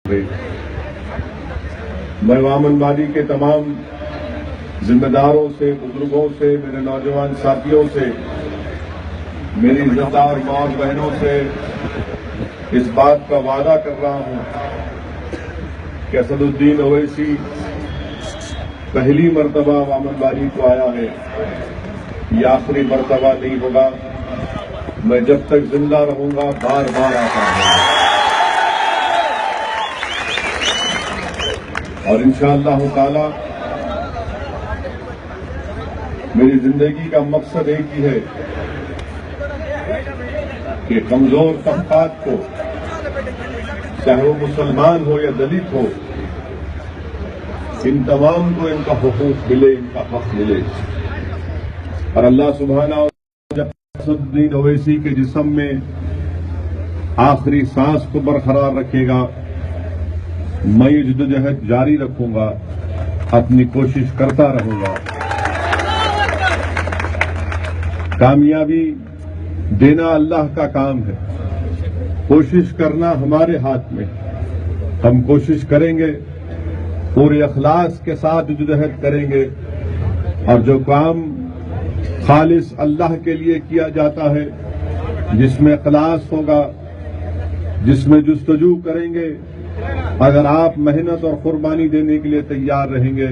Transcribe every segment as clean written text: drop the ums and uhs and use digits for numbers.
میں وامن وادی کے تمام ذمہ داروں سے، بزرگوں سے، میرے نوجوان ساتھیوں سے، میری عزتدار ماں اور بہنوں سے اس بات کا وعدہ کر رہا ہوں کہ اسد الدین اویسی پہلی مرتبہ وامن وادی کو آیا ہے، یہ آخری مرتبہ نہیں ہوگا۔ میں جب تک زندہ رہوں گا بار بار آتا ہوں، اور انشاءاللہ تعالی میری زندگی کا مقصد ایک ہی ہے کہ کمزور طبقات کو، چاہے وہ مسلمان ہو یا دلت ہو، ان تمام کو ان کا حقوق ملے، ان کا حق ملے۔ اور اللہ سبحانہ جب اسد الدین اویسی کے جسم میں آخری سانس کو برقرار رکھے گا، میں یہ جدوجہد جاری رکھوں گا، اپنی کوشش کرتا رہوں گا۔ کامیابی دینا اللہ کا کام ہے، کوشش کرنا ہمارے ہاتھ میں۔ ہم کوشش کریں گے، پورے اخلاص کے ساتھ جدوجہد کریں گے، اور جو کام خالص اللہ کے لیے کیا جاتا ہے، جس میں اخلاص ہوگا، جس میں جستجو کریں گے، اگر آپ محنت اور قربانی دینے کے لیے تیار رہیں گے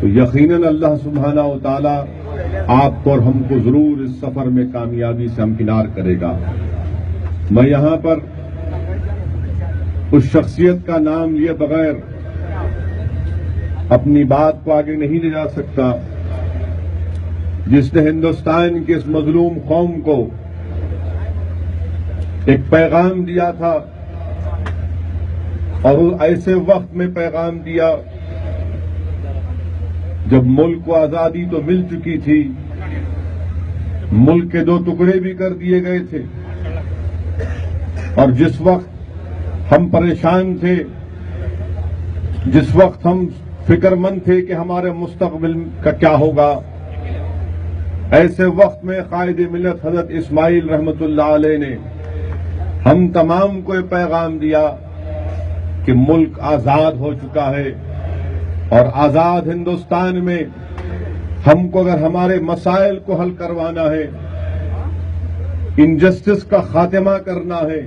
تو یقیناً اللہ سبحانہ و تعالی آپ کو اور ہم کو ضرور اس سفر میں کامیابی سے ہمکنار کرے گا۔ میں یہاں پر اس شخصیت کا نام لیے بغیر اپنی بات کو آگے نہیں لے جا سکتا جس نے ہندوستان کی اس مظلوم قوم کو ایک پیغام دیا تھا، اور وہ ایسے وقت میں پیغام دیا جب ملک کو آزادی تو مل چکی تھی، ملک کے 2 ٹکڑے بھی کر دیے گئے تھے، اور جس وقت ہم پریشان تھے، جس وقت ہم فکر مند تھے کہ ہمارے مستقبل کا کیا ہوگا، ایسے وقت میں قائد ملت حضرت اسماعیل رحمت اللہ علیہ نے ہم تمام کو یہ پیغام دیا کہ ملک آزاد ہو چکا ہے، اور آزاد ہندوستان میں ہم کو اگر ہمارے مسائل کو حل کروانا ہے، انجسٹس کا خاتمہ کرنا ہے،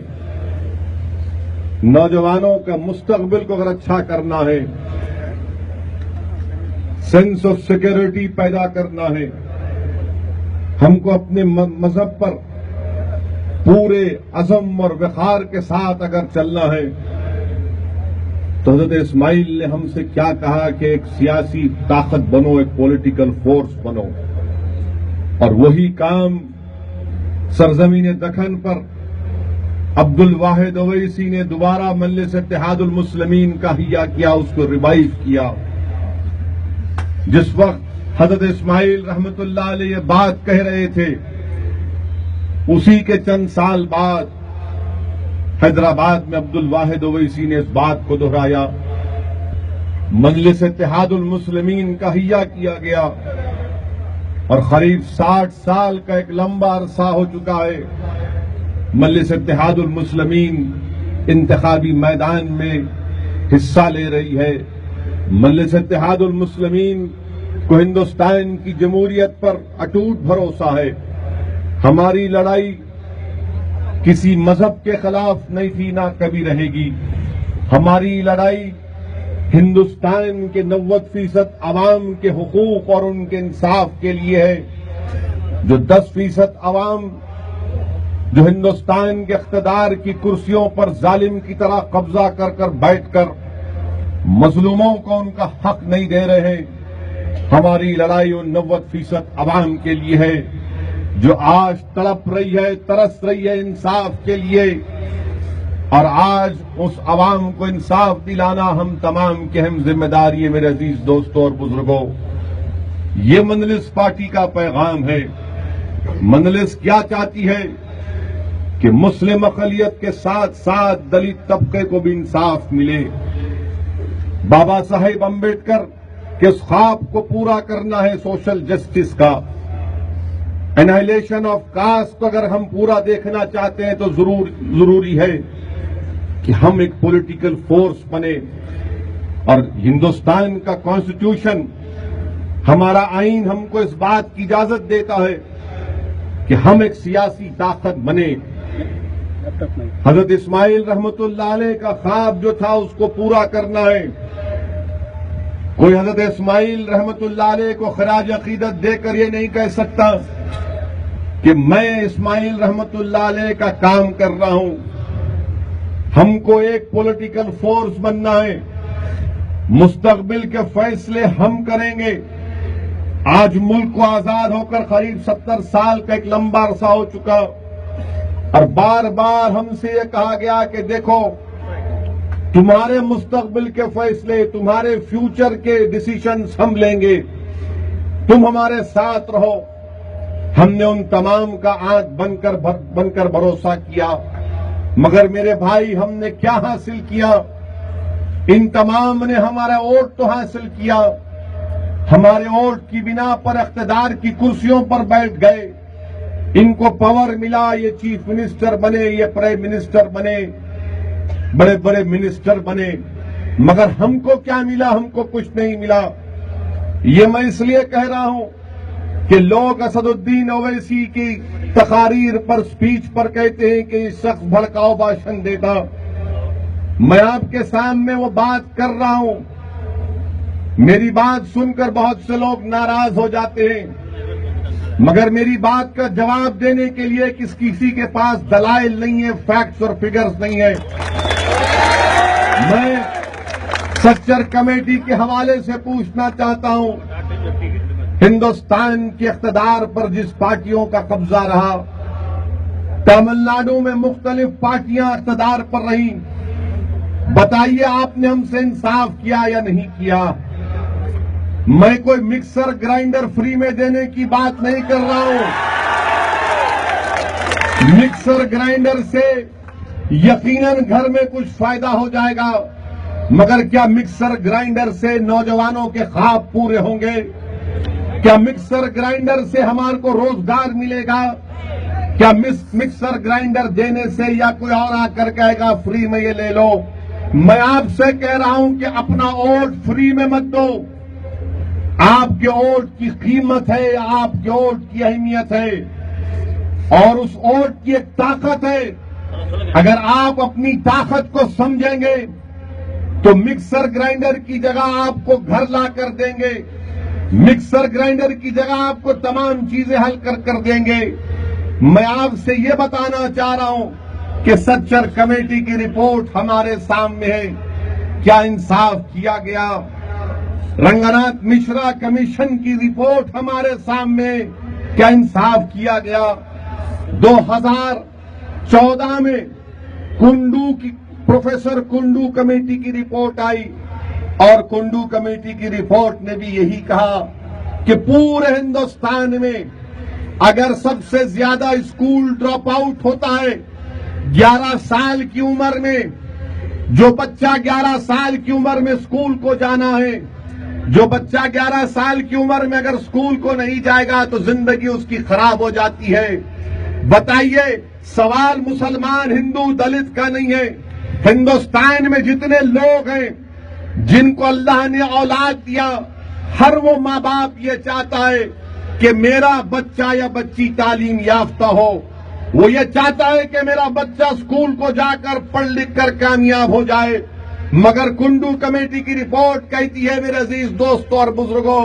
نوجوانوں کا مستقبل کو اگر اچھا کرنا ہے، سینس آف سیکورٹی پیدا کرنا ہے، ہم کو اپنے مذہب پر پورے عزم اور وقار کے ساتھ اگر چلنا ہے، تو حضرت اسماعیل نے ہم سے کیا کہا کہ ایک سیاسی طاقت بنو، ایک پولیٹیکل فورس بنو، اور وہی کام سرزمین دکن پر عبد الواحد اویسی نے دوبارہ مجلس اتحاد المسلمین کا احیا کیا، اس کو ریوائیو کیا۔ جس وقت حضرت اسماعیل رحمت اللہ علیہ یہ بات کہہ رہے تھے، اسی کے چند سال بعد حیدرآباد میں عبد الواحد اویسی نے اس بات کو دہرایا، مجلس اتحاد المسلمین کا احیا کیا گیا، اور قریب 60 سال کا ایک لمبا عرصہ ہو چکا ہے مجلس اتحاد المسلمین انتخابی میدان میں حصہ لے رہی ہے۔ مجلس اتحاد المسلمین کو ہندوستان کی جمہوریت پر اٹوٹ بھروسہ ہے۔ ہماری لڑائی کسی مذہب کے خلاف نہیں تھی، نہ کبھی رہے گی۔ ہماری لڑائی ہندوستان کے 90% عوام کے حقوق اور ان کے انصاف کے لیے ہے۔ جو 10% عوام جو ہندوستان کے اقتدار کی کرسیوں پر ظالم کی طرح قبضہ کر کر بیٹھ کر مظلوموں کو ان کا حق نہیں دے رہے، ہماری لڑائی ان 90% عوام کے لیے ہے جو آج تڑپ رہی ہے، ترس رہی ہے انصاف کے لیے، اور آج اس عوام کو انصاف دلانا ہم تمام کی اہم ذمہ داری ہے۔ میرے عزیز دوستوں اور بزرگوں، یہ مجلس پارٹی کا پیغام ہے۔ مجلس کیا چاہتی ہے کہ مسلم اقلیت کے ساتھ ساتھ دلت طبقے کو بھی انصاف ملے۔ بابا صاحب امبیڈکر کے اس خواب کو پورا کرنا ہے سوشل جسٹس کا۔ انہائلیشن آف کاسٹ کو اگر ہم پورا دیکھنا چاہتے ہیں تو ضروری ہے کہ ہم ایک پولیٹیکل فورس بنے، اور ہندوستان کا کانسٹیٹیوشن، ہمارا آئین ہم کو اس بات کی اجازت دیتا ہے کہ ہم ایک سیاسی طاقت بنے۔ حضرت اسماعیل رحمت اللہ علیہ کا خواب جو تھا اس کو پورا کرنا ہے۔ کوئی حضرت اسماعیل رحمت اللہ علیہ کو خراج عقیدت دے کر یہ نہیں کہہ سکتا کہ میں اسماعیل رحمت اللہ علیہ کا کام کر رہا ہوں۔ ہم کو ایک پولیٹیکل فورس بننا ہے، مستقبل کے فیصلے ہم کریں گے۔ آج ملک کو آزاد ہو کر قریب 70 سال کا ایک لمبا عرصہ ہو چکا، اور بار بار ہم سے یہ کہا گیا کہ دیکھو تمہارے مستقبل کے فیصلے، تمہارے فیوچر کے ڈیسیشنز ہم لیں گے، تم ہمارے ساتھ رہو۔ ہم نے ان تمام کا آنکھ بن کر بھروسہ کیا، مگر میرے بھائی ہم نے کیا حاصل کیا؟ ان تمام نے ہمارا ووٹ تو حاصل کیا، ہمارے ووٹ کی بنا پر اقتدار کی کرسیوں پر بیٹھ گئے، ان کو پاور ملا، یہ چیف منسٹر بنے، یہ پرائم منسٹر بنے، بڑے بڑے منسٹر بنے، مگر ہم کو کیا ملا؟ ہم کو کچھ نہیں ملا۔ یہ میں اس لیے کہہ رہا ہوں کہ لوگ اسد الدین اویسی کی تقاریر پر، سپیچ پر کہتے ہیں کہ یہ شخص بھڑکاؤ بھاشن دیتا۔ میں آپ کے سامنے وہ بات کر رہا ہوں، میری بات سن کر بہت سے لوگ ناراض ہو جاتے ہیں، مگر میری بات کا جواب دینے کے لیے کسی کے پاس دلائل نہیں ہے، فیکٹس اور فگرز نہیں ہے۔ میں سچر کمیٹی کے حوالے سے پوچھنا چاہتا ہوں، ہندوستان کے اقتدار پر جس پارٹیوں کا قبضہ رہا، تمل ناڈو میں مختلف پارٹیاں اقتدار پر رہیں، بتائیے آپ نے ہم سے انصاف کیا یا نہیں کیا؟ میں کوئی مکسر گرائنڈر فری میں دینے کی بات نہیں کر رہا ہوں۔ مکسر گرائنڈر سے یقیناً گھر میں کچھ فائدہ ہو جائے گا، مگر کیا مکسر گرائنڈر سے نوجوانوں کے خواب پورے ہوں گے؟ کیا مکسر گرائنڈر سے ہمارے کو روزگار ملے گا؟ کیا مکسر گرائنڈر دینے سے یا کوئی اور آ کر کہے گا فری میں یہ لے لو؟ میں آپ سے کہہ رہا ہوں کہ اپنا ووٹ فری میں مت دو۔ آپ کے ووٹ کی قیمت ہے، آپ کے ووٹ کی اہمیت ہے، اور اس ووٹ کی ایک طاقت ہے۔ اگر آپ اپنی طاقت کو سمجھیں گے تو مکسر گرائنڈر کی جگہ آپ کو گھر لا کر دیں گے، مکسر گرائنڈر کی جگہ آپ کو تمام چیزیں حل کر دیں گے۔ میں آپ سے یہ بتانا چاہ رہا ہوں کہ سچر کمیٹی کی رپورٹ ہمارے سامنے ہے، کیا انصاف کیا گیا؟ رنگناتھ مشرا کمیشن کی رپورٹ ہمارے سامنے، کیا انصاف کیا گیا؟ 2014 میں پروفیسر کنڈو کمیٹی کی رپورٹ آئی، اور کنڈو کمیٹی کی رپورٹ نے بھی یہی کہا کہ پورے ہندوستان میں اگر سب سے زیادہ اسکول ڈراپ آؤٹ ہوتا ہے 11 سال کی عمر میں، جو بچہ 11 سال کی عمر میں اسکول کو جانا ہے، جو بچہ 11 سال کی عمر میں اگر اسکول کو نہیں جائے گا تو زندگی اس کی خراب ہو جاتی ہے۔ بتائیے، سوال مسلمان ہندو دلت کا نہیں ہے، ہندوستان میں جتنے لوگ ہیں جن کو اللہ نے اولاد دیا، ہر وہ ماں باپ یہ چاہتا ہے کہ میرا بچہ یا بچی تعلیم یافتہ ہو، وہ یہ چاہتا ہے کہ میرا بچہ اسکول کو جا کر پڑھ لکھ کر کامیاب ہو جائے۔ مگر کنڈو کمیٹی کی رپورٹ کہتی ہے میرے عزیز دوستوں اور بزرگوں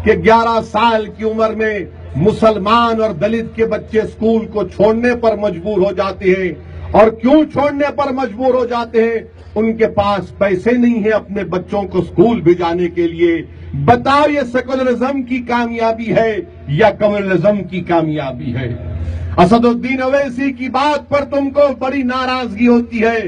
کہ 11 سال کی عمر میں مسلمان اور دلت کے بچے اسکول کو چھوڑنے پر مجبور ہو جاتے ہیں، اور کیوں چھوڑنے پر مجبور ہو جاتے ہیں؟ ان کے پاس پیسے نہیں ہیں اپنے بچوں کو اسکول بھیجانے کے لیے۔ بتاؤ یہ سیکولرزم کی کامیابی ہے یا کمیونزم کی کامیابی ہے؟ اسد الدین اویسی کی بات پر تم کو بڑی ناراضگی ہوتی ہے،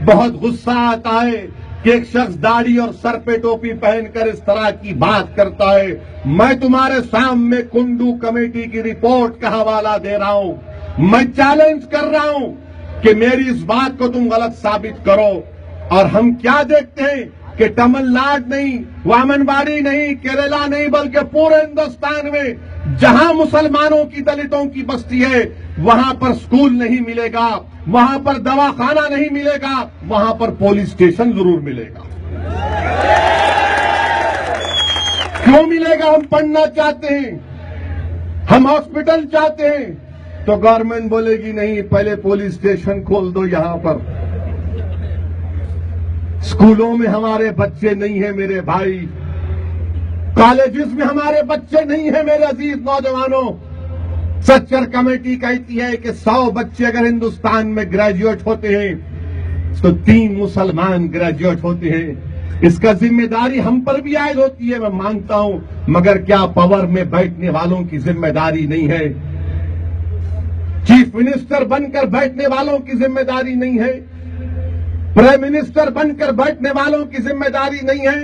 بہت غصہ آتا ہے کہ ایک شخص داڑھی اور سر پہ ٹوپی پہن کر اس طرح کی بات کرتا ہے۔ میں تمہارے سامنے کنڈو کمیٹی کی رپورٹ کا حوالہ دے رہا ہوں، میں چیلنج کر رہا ہوں کہ میری اس بات کو تم غلط ثابت کرو۔ اور ہم کیا دیکھتے ہیں کہ تمل ناڈو نہیں، وامن باڑی نہیں، کیرلا نہیں، بلکہ پورے ہندوستان میں جہاں مسلمانوں کی دلتوں کی بستی ہے وہاں پر سکول نہیں ملے گا، وہاں پر دواخانہ نہیں ملے گا، وہاں پر پولیس اسٹیشن ضرور ملے گا۔ کیوں ملے گا؟ ہم پڑھنا چاہتے ہیں، ہم ہاسپٹل چاہتے ہیں، تو گورنمنٹ بولے گی نہیں، پہلے پولیس اسٹیشن کھول دو یہاں پر۔ اسکولوں میں ہمارے بچے نہیں ہیں میرے بھائی، کالجز میں ہمارے بچے نہیں ہیں میرے عزیز نوجوانوں۔ سچر کمیٹی کہتی ہے کہ 100 بچے اگر ہندوستان میں گریجویٹ ہوتے ہیں تو 3 مسلمان گریجویٹ ہوتے ہیں۔ اس کا ذمہ داری ہم پر بھی عائد ہوتی ہے، میں مانتا ہوں، مگر کیا پاور میں بیٹھنے والوں کی ذمہ داری نہیں ہے؟ چیف منسٹر بن کر بیٹھنے والوں کی ذمہ داری نہیں ہے؟ پرائم منسٹر بن کر بیٹھنے والوں کی ذمہ داری نہیں ہے؟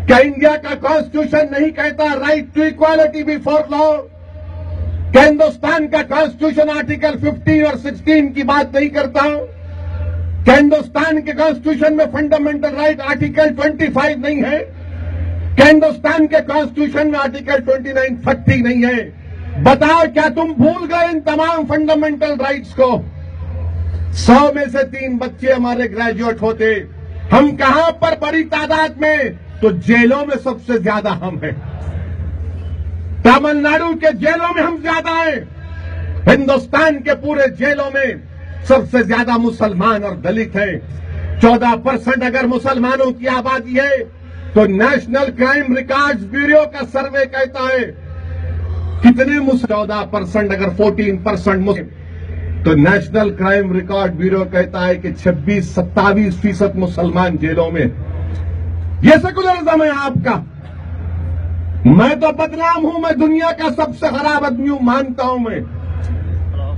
کیا انڈیا کا کانسٹیٹیوشن نہیں کہتا رائٹ ٹو ایکوالٹی بیفور لا؟ کیا ہندوستان کا کانسٹیٹیوشن آرٹیکل 15 اور 16 کی بات نہیں کرتا؟ کیا ہندوستان کے کانسٹیٹیوشن میں فنڈامنٹل رائٹ آرٹیکل 25 نہیں ہے؟ کیا ہندوستان کے کانسٹیٹیوشن میں آرٹیکل 29 30 نہیں ہے؟ بتاؤ، کیا تم بھول گئے ان تمام فنڈامنٹل رائٹس کو؟ 100 میں سے 3 بچے ہمارے گریجویٹ ہوتے، ہم کہاں پر بڑی تعداد میں؟ تو جیلوں میں سب سے زیادہ ہم ہیں، تامل ناڈو کے جیلوں میں ہم زیادہ ہیں، ہندوستان کے پورے جیلوں میں سب سے زیادہ مسلمان اور دلت ہیں۔ 14% اگر مسلمانوں کی آبادی ہے تو نیشنل کرائم ریکارڈز بیورو کا سروے کہتا ہے کتنے 14% اگر 14% مسلم، تو نیشنل کرائم ریکارڈ بیورو کہتا ہے کہ 26-27% مسلمان جیلوں میں۔ یہ سیکولرزم ہے آپ کا۔ میں تو بدنام ہوں، میں دنیا کا سب سے خراب آدمی ہوں، مانتا ہوں، میں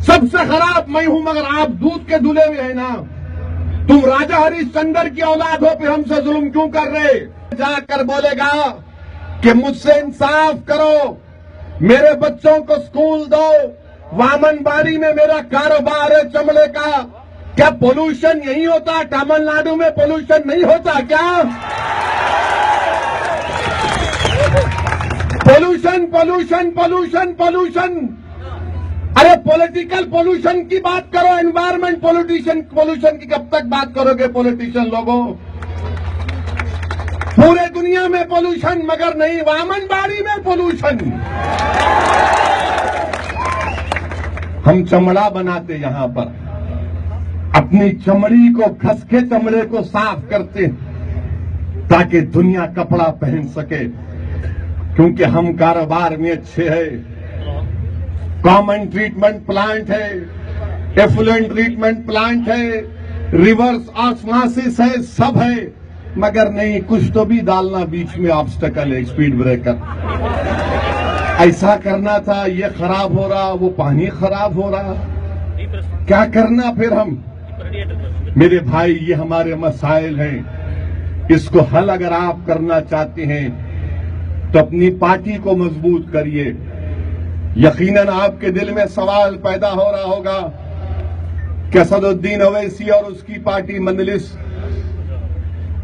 سب سے خراب میں ہوں، مگر آپ دودھ کے دھلے ہوئے ہیں نا۔ تم راجہ ہریش چندر کی اولاد ہو، پھر ہم سے ظلم کیوں کر رہے؟ جا کر بولے گا کہ مجھ سے انصاف کرو، میرے بچوں کو سکول دو، وامن باڑی میں میرا کاروبار ہے چمڑے کا۔ کیا پولوشن یہی ہوتا؟ تامل ناڈو میں پولوشن نہیں ہوتا کیا؟ پولوشن پولوشن پولوشن پولوشن، ارے پولیٹیکل پولوشن کی بات کرو، انوائرمنٹ پولوشن کی کب تک بات کرو گے پولیٹیشن لوگوں؟ پورے دنیا میں پولوشن، مگر نہیں وامن باڑی میں پولوشن۔ ہم چمڑا بناتے یہاں پر، اپنی چمڑی کو گھس کے چمڑے کو صاف کرتے تاکہ دنیا کپڑا پہن سکے، کیونکہ ہم کاروبار میں اچھے ہیں۔ کامن ٹریٹمنٹ پلانٹ ہے، ایفلوئنٹ ٹریٹمنٹ پلانٹ ہے، ریورس آسماسس ہے، سب ہے، مگر نہیں، کچھ تو بھی ڈالنا بیچ میں آبسٹیکل ہے، اسپیڈ بریکر۔ ایسا کرنا تھا، یہ خراب ہو رہا، وہ پانی خراب ہو رہا، کیا کرنا پھر ہم؟ میرے بھائی، یہ ہمارے مسائل ہیں، اس کو حل اگر آپ کرنا چاہتے ہیں تو اپنی پارٹی کو مضبوط کریے۔ یقیناً آپ کے دل میں سوال پیدا ہو رہا ہوگا کہ اسد الدین اویسی اور اس کی پارٹی مجلس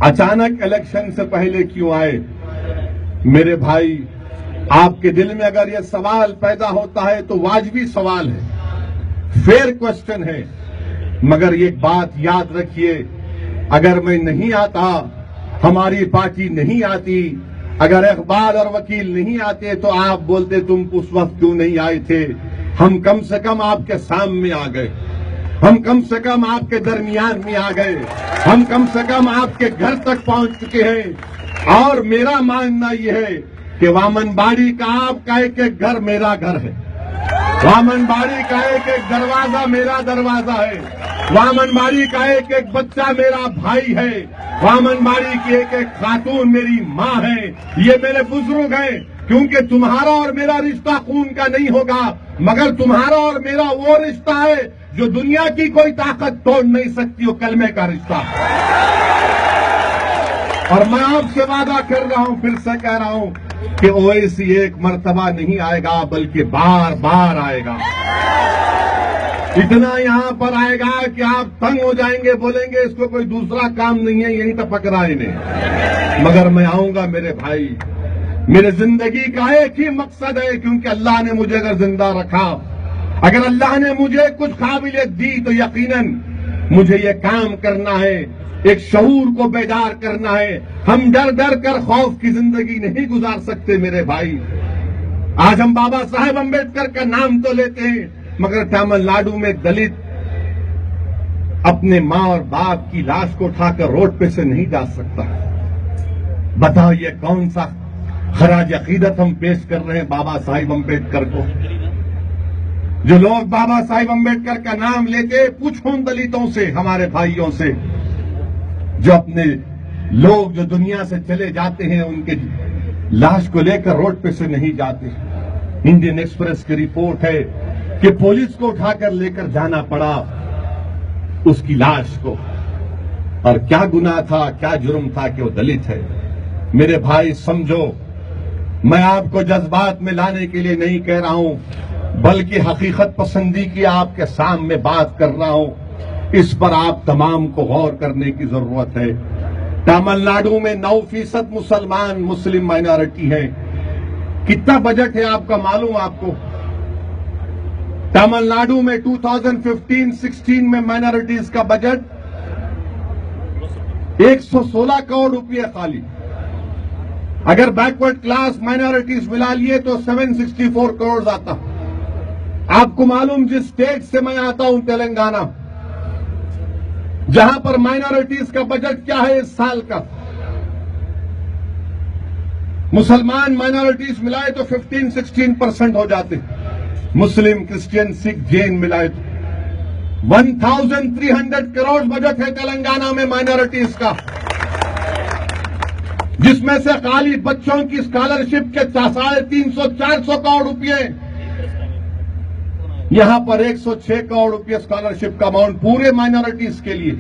اچانک الیکشن سے پہلے کیوں آئے؟ میرے بھائی، آپ کے دل میں اگر یہ سوال پیدا ہوتا ہے تو واجبی سوال ہے، فیئر کوسچن ہے، مگر ایک بات یاد رکھیے، اگر میں نہیں آتا، ہماری پارٹی نہیں آتی، اگر اقبال اور وکیل نہیں آتے تو آپ بولتے تم اس وقت کیوں نہیں آئے تھے؟ ہم کم سے کم آپ کے سامنے آ گئے، ہم کم سے کم آپ کے درمیان میں آ گئے، ہم کم سے کم آپ کے گھر تک پہنچ چکے ہیں۔ اور میرا ماننا یہ ہے کہ وامن باڑی کا آپ کا ایک ایک گھر میرا گھر ہے، وامن باڑی کا ایک ایک دروازہ میرا دروازہ ہے، وامن باڑی کا ایک ایک بچہ میرا بھائی ہے، وامن باڑی کی ایک ایک خاتون میری ماں ہے، یہ میرے بزرگ ہیں۔ کیونکہ تمہارا اور میرا رشتہ خون کا نہیں ہوگا، مگر تمہارا اور میرا وہ رشتہ ہے جو دنیا کی کوئی طاقت توڑ نہیں سکتی، وہ کلمے کا رشتہ۔ اور میں آپ سے وعدہ کر رہا ہوں، پھر سے کہہ رہا ہوں کہ اویسی ایک مرتبہ نہیں آئے گا بلکہ بار بار آئے گا۔ اتنا یہاں پر آئے گا کہ آپ تنگ ہو جائیں گے، بولیں گے اس کو کوئی دوسرا کام نہیں ہے، یہیں ٹپک رہا انہیں۔ مگر میں آؤں گا میرے بھائی، میرے زندگی کا ایک ہی مقصد ہے، کیونکہ اللہ نے مجھے اگر زندہ رکھا، اگر اللہ نے مجھے کچھ قابلیت دی تو یقیناً مجھے یہ کام کرنا ہے، ایک شعور کو بیدار کرنا ہے۔ ہم ڈر ڈر کر خوف کی زندگی نہیں گزار سکتے میرے بھائی۔ آج ہم بابا صاحب امبیڈکر کا نام تو لیتے ہیں، مگر تامل ناڈو میں ایک دلت اپنے ماں اور باپ کی لاش کو اٹھا کر روڈ پہ سے نہیں جا سکتا۔ بتاؤ یہ کون سا خراج عقیدت ہم پیش کر رہے ہیں بابا صاحب امبیڈکر کو؟ جو لوگ بابا صاحب امبیڈکر کا نام لیتے، پوچھو ان دلتوں سے، ہمارے بھائیوں سے، جو اپنے لوگ جو دنیا سے چلے جاتے ہیں ان کے لاش کو لے کر روڈ پہ سے نہیں جاتے۔ انڈین ایکسپریس کی رپورٹ ہے کہ پولیس کو اٹھا کر لے کر جانا پڑا اس کی لاش کو، اور کیا گناہ تھا، کیا جرم تھا کہ وہ دلت ہے۔ میرے بھائی سمجھو، میں آپ کو جذبات میں لانے کے لیے نہیں کہہ رہا ہوں، بلکہ حقیقت پسندی کی آپ کے سامنے بات کر رہا ہوں۔ اس پر آپ تمام کو غور کرنے کی ضرورت ہے۔ تامل ناڈو میں 9% مسلمان مسلم مائنارٹی ہیں۔ کتنا بجٹ ہے آپ کا معلوم آپ کو؟ تامل ناڈو میں 2015-16 میں مائنارٹیز کا بجٹ 116 کروڑ روپے خالی۔ اگر بیکورڈ کلاس مائنارٹیز ملا لیے تو 764 کروڑ آتا۔ آپ کو معلوم جس اسٹیٹ سے میں آتا ہوں تلنگانہ، جہاں پر مائنارٹیز کا بجٹ کیا ہے اس سال کا؟ مسلمان مائنارٹیز ملائے تو 15-16% ہو جاتے، مسلم کرسچین سکھ جین ملائے تو 1300 کروڑ بجٹ ہے تلنگانہ میں مائنارٹیز کا، جس میں سے خالی بچوں کی اسکالرشپ کے 350-400 کروڑ روپے، یہاں پر 106 کروڑ روپے اسکالرشپ کا اماؤنٹ پورے مائنارٹیز کے لیے۔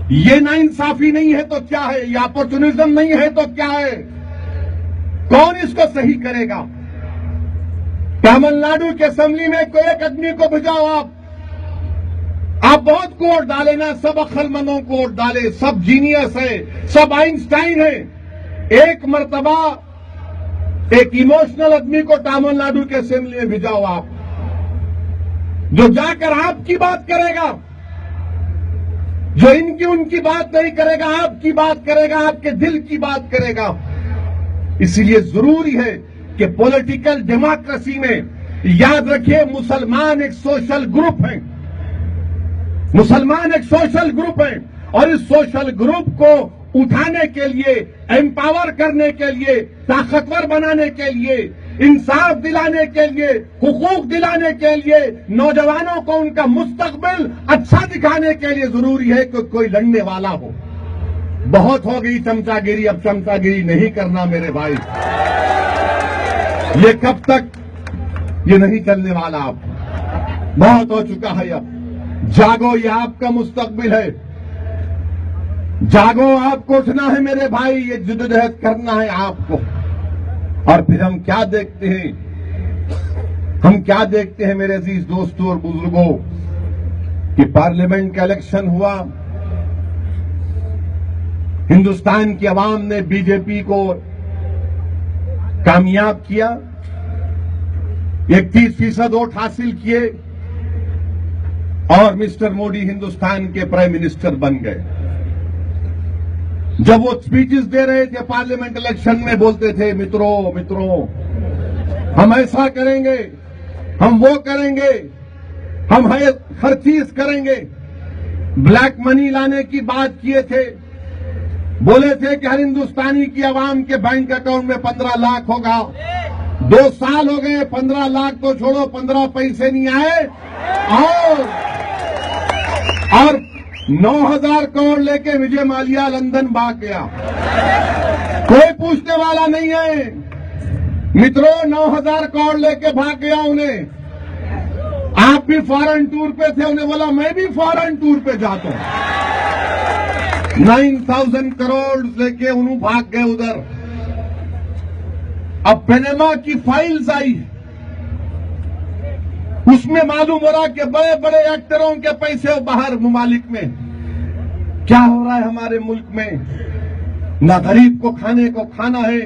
یہ ناانصافی نہیں ہے تو کیا ہے؟ یہ اپورچونزم نہیں ہے تو کیا ہے؟ کون اس کو صحیح کرے گا؟ تامل ناڈو کے اسمبلی میں کوئی ایک آدمی کو بھجاؤ، آپ بہت کو ووٹ ڈالے نا، سب عقل مندوں کو ووٹ ڈالے، سب جینیس ہے، سب آئنسٹائن ہے، ایک مرتبہ ایک ایموشنل آدمی کو تامل ناڈو کے اسمبلی میں بھیجاؤ آپ، جو جا کر آپ کی بات کرے گا، جو ان کی بات نہیں کرے گا، آپ کی بات کرے گا، آپ کے دل کی بات کرے گا۔ اسی لیے ضروری ہے کہ پولیٹیکل ڈیموکریسی میں یاد رکھیے مسلمان ایک سوشل گروپ ہیں، مسلمان ایک سوشل گروپ ہیں، اور اس سوشل گروپ کو اٹھانے کے لیے، ایمپاور کرنے کے لیے، طاقتور بنانے کے لیے، انصاف دلانے کے لیے، حقوق دلانے کے لیے، نوجوانوں کو ان کا مستقبل اچھا دکھانے کے لیے ضروری ہے کہ کوئی لڑنے والا ہو۔ بہت ہو گئی چمچا گیری، اب چمچا گیری نہیں کرنا میرے بھائی، یہ کب تک؟ یہ نہیں چلنے والا، آپ بہت ہو چکا ہے، اب جاگو، یہ آپ کا مستقبل ہے، جاگو، آپ کو اٹھنا ہے میرے بھائی، یہ جدوجہد کرنا ہے آپ کو۔ اور پھر ہم کیا دیکھتے ہیں، ہم کیا دیکھتے ہیں میرے عزیز دوستوں اور بزرگوں، کہ پارلیمنٹ کا الیکشن ہوا، ہندوستان کی عوام نے بی جے پی کو کامیاب کیا، 31% ووٹ حاصل کیے، اور مسٹر موڈی ہندوستان کے پرائم منسٹر بن گئے۔ جب وہ سپیچز دے رہے تھے پارلیمنٹ الیکشن میں، بولتے تھے متروں ہم ایسا کریں گے، ہم وہ کریں گے، ہم ہر چیز کریں گے، بلیک منی لانے کی بات کیے تھے، بولے تھے کہ ہر ہندوستانی کی عوام کے بینک اکاؤنٹ میں 15 لاکھ ہوگا۔ 2 سال ہو گئے، 15 لاکھ تو چھوڑو، 15 پیسے نہیں آئے، اور 9,000 کروڑ لے کے وجے مالیا لندن بھاگ گیا، کوئی پوچھنے والا نہیں ہے۔ متروں 9,000 کروڑ لے کے بھاگ گیا انہیں، آپ بھی فارن ٹور پہ تھے، انہیں بولا میں بھی فارن ٹور پہ جاتا ہوں، 9,000 کروڑ لے کے انہوں بھاگ گئے ادھر۔ اب پینما کی فائلز آئی، اس میں معلوم ہو رہا کہ بڑے بڑے ایکٹروں کے پیسے باہر ممالک میں۔ کیا ہو رہا ہے ہمارے ملک میں؟ نہ غریب کو کھانے کو کھانا ہے،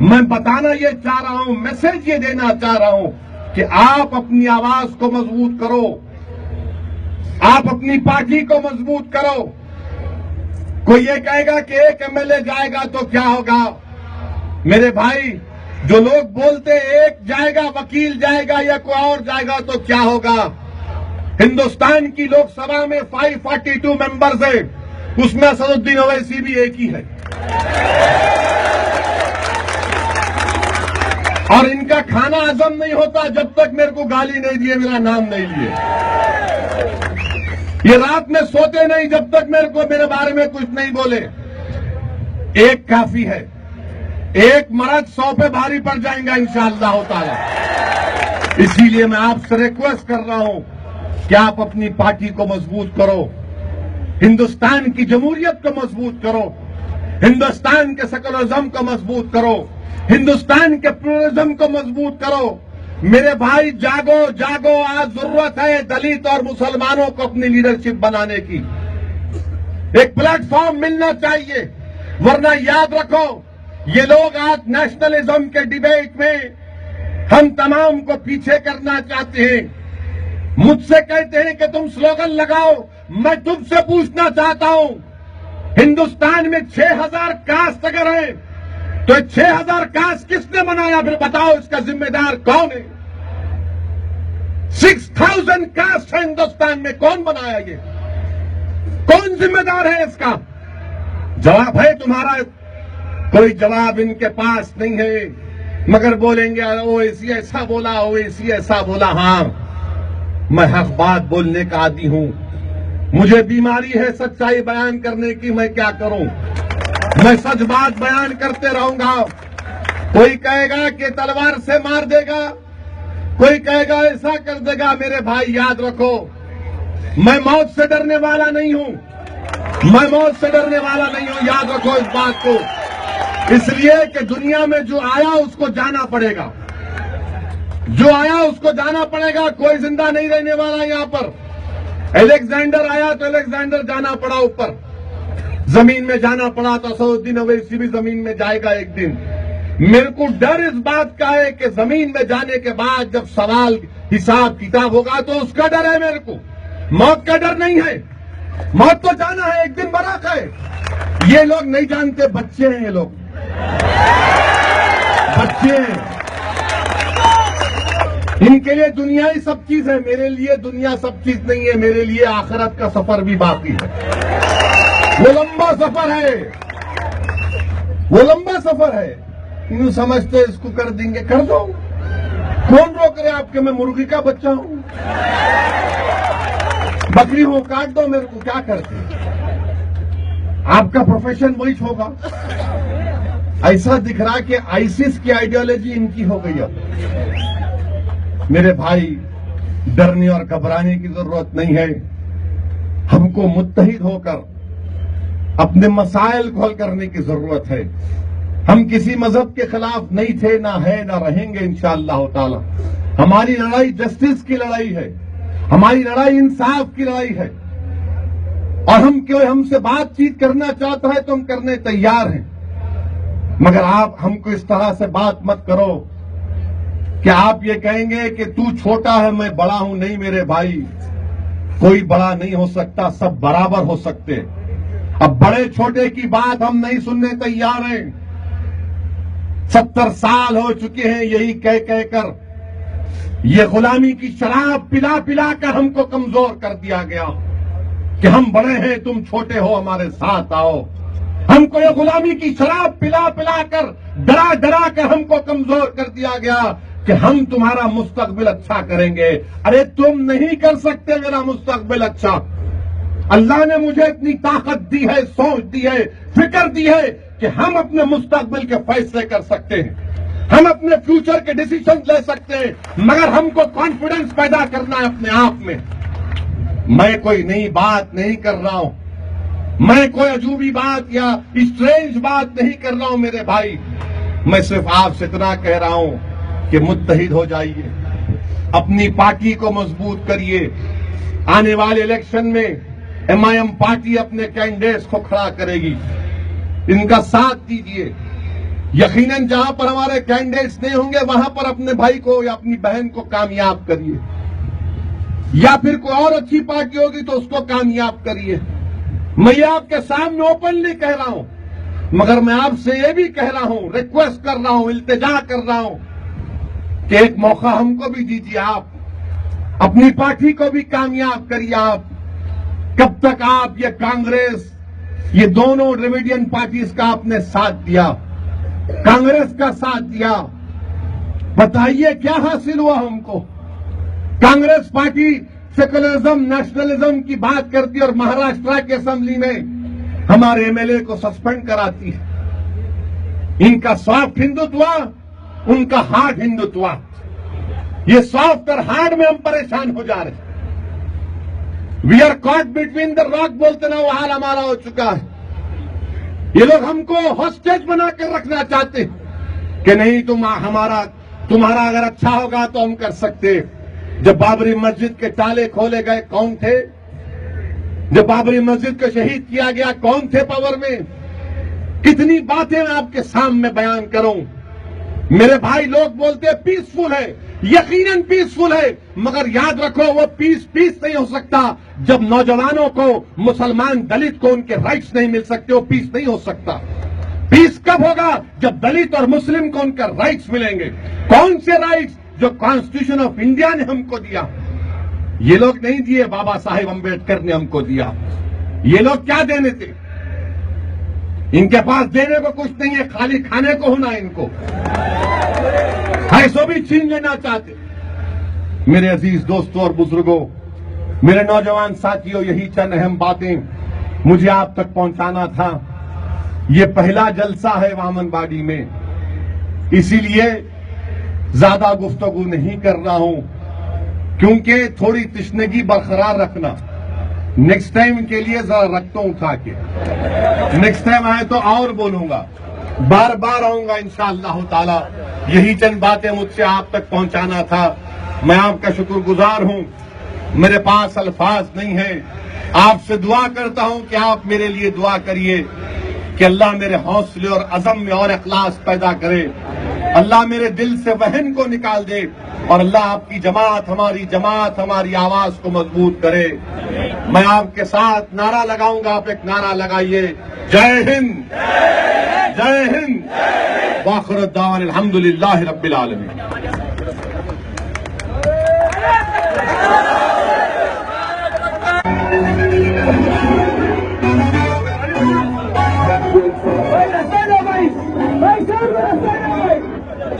میں بتانا یہ چاہ رہا ہوں، میسج یہ دینا چاہ رہا ہوں کہ آپ اپنی آواز کو مضبوط کرو، آپ اپنی پارٹی کو مضبوط کرو۔ کوئی یہ کہے گا کہ ایک ایم ایل اے جائے گا تو کیا ہوگا؟ میرے بھائی، جو لوگ بولتے ایک جائے گا، وکیل جائے گا یا کوئی اور جائے گا تو کیا ہوگا؟ ہندوستان کی لوک سبھا میں 542 ممبرز ہیں، اس میں اسد الدین اویسی بھی ایک ہی ہے، اور ان کا کھانا ہضم نہیں ہوتا جب تک میرے کو گالی نہیں دیے، میرا نام نہیں لیے۔ یہ رات میں سوتے نہیں جب تک میرے بارے میں کچھ نہیں بولے۔ ایک کافی ہے، ایک مرد 100 پہ بھاری پڑ جائیں گا انشاءاللہ تعالی۔ اسی لیے میں آپ سے ریکویسٹ کر رہا ہوں کہ آپ اپنی پارٹی کو مضبوط کرو، ہندوستان کی جمہوریت کو مضبوط کرو، ہندوستان کے سیکولرزم کو مضبوط کرو، ہندوستان کے پلورلزم کو مضبوط کرو۔ میرے بھائی، جاگو جاگو، آج ضرورت ہے دلت اور مسلمانوں کو اپنی لیڈرشپ بنانے کی۔ ایک پلیٹ فارم ملنا چاہیے، ورنہ یاد رکھو یہ لوگ آج نیشنلزم کے ڈیبیٹ میں ہم تمام کو پیچھے کرنا چاہتے ہیں۔ مجھ سے کہتے ہیں کہ تم سلوگن لگاؤ، میں تم سے پوچھنا چاہتا ہوں، ہندوستان میں 6000 کاسٹ اگر ہیں تو 6000 کاسٹ کس نے بنایا؟ پھر بتاؤ اس کا ذمہ دار کون ہے؟ 6000 کاسٹ ہے ہندوستان میں، کون بنایا یہ؟ کون ذمہ دار ہے اس کا؟ جواب ہے تمہارا؟ کوئی جواب ان کے پاس نہیں ہے، مگر بولیں گے اویسی ایسا بولا، اویسی ایسا بولا۔ ہاں، میں حق بات بولنے کا عادی ہوں، مجھے بیماری ہے سچائی بیان کرنے کی، میں کیا کروں؟ میں سچ بات بیان کرتے رہوں گا۔ کوئی کہے گا کہ تلوار سے مار دے گا، کوئی کہے گا ایسا کر دے گا۔ میرے بھائی یاد رکھو، میں موت سے ڈرنے والا نہیں ہوں، میں موت سے ڈرنے والا نہیں ہوں، یاد رکھو اس بات کو۔ اس لیے کہ دنیا میں جو آیا اس کو جانا پڑے گا، جو آیا اس کو جانا پڑے گا، کوئی زندہ نہیں رہنے والا یہاں پر۔ الیگزینڈر آیا تو الیگزینڈر جانا پڑا اوپر، زمین میں جانا پڑا تو اسد الدین اویسی بھی زمین میں جائے گا ایک دن۔ میرے کو ڈر اس بات کا ہے کہ زمین میں جانے کے بعد جب سوال حساب کتاب ہوگا تو اس کا ڈر ہے میرے کو، موت کا ڈر نہیں ہے۔ موت تو جانا ہے ایک دن، برق ہے۔ یہ لوگ نہیں جانتے، بچے ہیں یہ لوگ، بچے ہیں، ان کے لیے دنیا ہی سب چیز ہے، میرے لیے دنیا سب چیز نہیں ہے، میرے لیے آخرت کا سفر بھی باقی ہے۔ وہ لمبا سفر ہے، وہ لمبا سفر ہے۔ یوں سمجھتے اس کو کر دیں گے، کر دو، کون روک رہے آپ کے؟ میں مرغی کا بچہ ہوں، بکری ہوں، کاٹ دو میرے کو، کیا کرتے؟ آپ کا پروفیشن وہی ہوگا۔ ایسا دکھ رہا کہ آئیسس کی آئیڈیالوجی ان کی ہو گئی اب۔ میرے بھائی، ڈرنے اور گھبرانے کی ضرورت نہیں ہے، ہم کو متحد ہو کر اپنے مسائل کو حل کرنے کی ضرورت ہے۔ ہم کسی مذہب کے خلاف نہیں تھے، نہ ہے، نہ رہیں گے انشاءاللہ تعالی۔ ہماری لڑائی جسٹس کی لڑائی ہے، ہماری لڑائی انصاف کی لڑائی ہے، اور ہم سے بات چیت کرنا چاہتا ہے تو ہم کرنے تیار ہیں، مگر آپ ہم کو اس طرح سے بات مت کرو کہ آپ یہ کہیں گے کہ تو چھوٹا ہے میں بڑا ہوں۔ نہیں میرے بھائی، کوئی بڑا نہیں ہو سکتا، سب برابر ہو سکتے۔ اب بڑے چھوٹے کی بات ہم نہیں سننے تیار ہیں۔ 70 سال ہو چکے ہیں یہی کہہ کر، یہ غلامی کی شراب پلا پلا کر ہم کو کمزور کر دیا گیا کہ ہم بڑے ہیں تم چھوٹے ہو، ہمارے ساتھ آؤ۔ ہم کو یہ غلامی کی شراب پلا پلا کر، ڈرا ڈرا کر ہم کو کمزور کر دیا گیا کہ ہم تمہارا مستقبل اچھا کریں گے۔ ارے تم نہیں کر سکتے میرا مستقبل اچھا۔ اللہ نے مجھے اتنی طاقت دی ہے، سوچ دی ہے، فکر دی ہے کہ ہم اپنے مستقبل کے فیصلے کر سکتے ہیں، ہم اپنے فیوچر کے ڈیسیشن لے سکتے ہیں، مگر ہم کو کانفیڈنس پیدا کرنا ہے اپنے آپ میں۔ میں کوئی نئی بات نہیں کر رہا ہوں، میں کوئی عجوبی بات یا اسٹرینج بات نہیں کر رہا ہوں میرے بھائی، میں صرف آپ سے اتنا کہہ رہا ہوں کہ متحد ہو جائیے، اپنی پارٹی کو مضبوط کریے۔ آنے والے الیکشن میں ایم آئی ایم پارٹی اپنے کینڈیڈیٹس کو کھڑا کرے گی، ان کا ساتھ دیجیے۔ یقیناً جہاں پر ہمارے کینڈیڈیٹس نہیں ہوں گے وہاں پر اپنے بھائی کو یا اپنی بہن کو کامیاب کریے، یا پھر کوئی اور اچھی پارٹی ہوگی تو اس کو کامیاب کریے۔ میں یہ آپ کے سامنے اوپنلی کہہ رہا ہوں، مگر میں آپ سے یہ بھی کہہ رہا ہوں، ریکویسٹ کر رہا ہوں، التجا کر رہا ہوں کہ ایک موقع ہم کو بھی دیجیے، آپ اپنی پارٹی کو بھی کامیاب کریے۔ آپ کب تک آپ یہ کانگریس، یہ دونوں ڈریویڈین پارٹیز کا آپ نے ساتھ دیا، کانگریس کا ساتھ دیا، بتائیے کیا حاصل ہوا ہم کو؟ کانگریس پارٹی سیکولرزم، نیشنلزم کی بات کرتی اور مہاراشٹر کی اسمبلی میں ہمارے ایم ایل اے کو سسپینڈ کراتی ہے۔ ان کا سافٹ ہندوتوا، ان کا ہارڈ ہندوتوا، یہ سافٹ اور ہارڈ میں ہم پریشان ہو جا رہے ہیں۔ We are cut between the rock بولتے نا، وہ حال ہمارا ہو چکا ہے۔ یہ لوگ ہم کو ہاسٹیج بنا کر رکھنا چاہتے ہیں کہ نہیں تمہارا اگر اچھا ہوگا تو ہم کر سکتے۔ جب بابری مسجد کے تالے کھولے گئے کون تھے؟ جب بابری مسجد کو شہید کیا گیا کون تھے پاور میں؟ کتنی باتیں میں آپ کے سامنے بیان کروں۔ میرے بھائی لوگ بولتے ہیں پیسفل ہے، یقیناً پیسفل ہے، مگر یاد رکھو وہ پیس نہیں ہو سکتا جب نوجوانوں کو، مسلمان دلت کو ان کے رائٹس نہیں مل سکتے، وہ پیس نہیں ہو سکتا۔ پیس کب ہوگا؟ جب دلت اور مسلم کو ان کا رائٹس ملیں گے۔ کون سے رائٹس؟ جو کانسٹیٹیوشن آف انڈیا نے ہم کو دیا۔ یہ لوگ نہیں دیے، بابا صاحب امبیڈکر نے ہم کو دیا۔ یہ لوگ کیا دینے تھے؟ ان کے پاس دینے کو کچھ نہیں ہے، خالی کھانے کو ہونا ان کو، سو بھی چھین لینا چاہتے۔ میرے عزیز دوستوں اور بزرگوں، میرے نوجوان ساتھیوں، یہی چند اہم باتیں مجھے آپ تک پہنچانا تھا۔ یہ پہلا جلسہ ہے وامن باڑی میں، اسی لیے زیادہ گفتگو نہیں کر رہا ہوں، کیونکہ تھوڑی تشنگی برقرار رکھنا، نیکسٹ ٹائم کے لیے ذرا رکھتا ہوں اٹھا کے، نیکسٹ ٹائم آئے تو اور بولوں گا، بار بار آؤں گا انشاءاللہ تعالی۔ یہی چند باتیں مجھ سے آپ تک پہنچانا تھا۔ میں آپ کا شکر گزار ہوں، میرے پاس الفاظ نہیں ہیں۔ آپ سے دعا کرتا ہوں کہ آپ میرے لیے دعا کریے کہ اللہ میرے حوصلے اور عزم میں اور اخلاص پیدا کرے، اللہ میرے دل سے وہن کو نکال دے، اور اللہ آپ کی جماعت، ہماری آواز کو مضبوط کرے۔ میں آپ کے ساتھ نعرہ لگاؤں گا، آپ ایک نعرہ لگائیے، جے ہند، جے ہند، وآخر الدعوانا الحمدللہ رب العالمین۔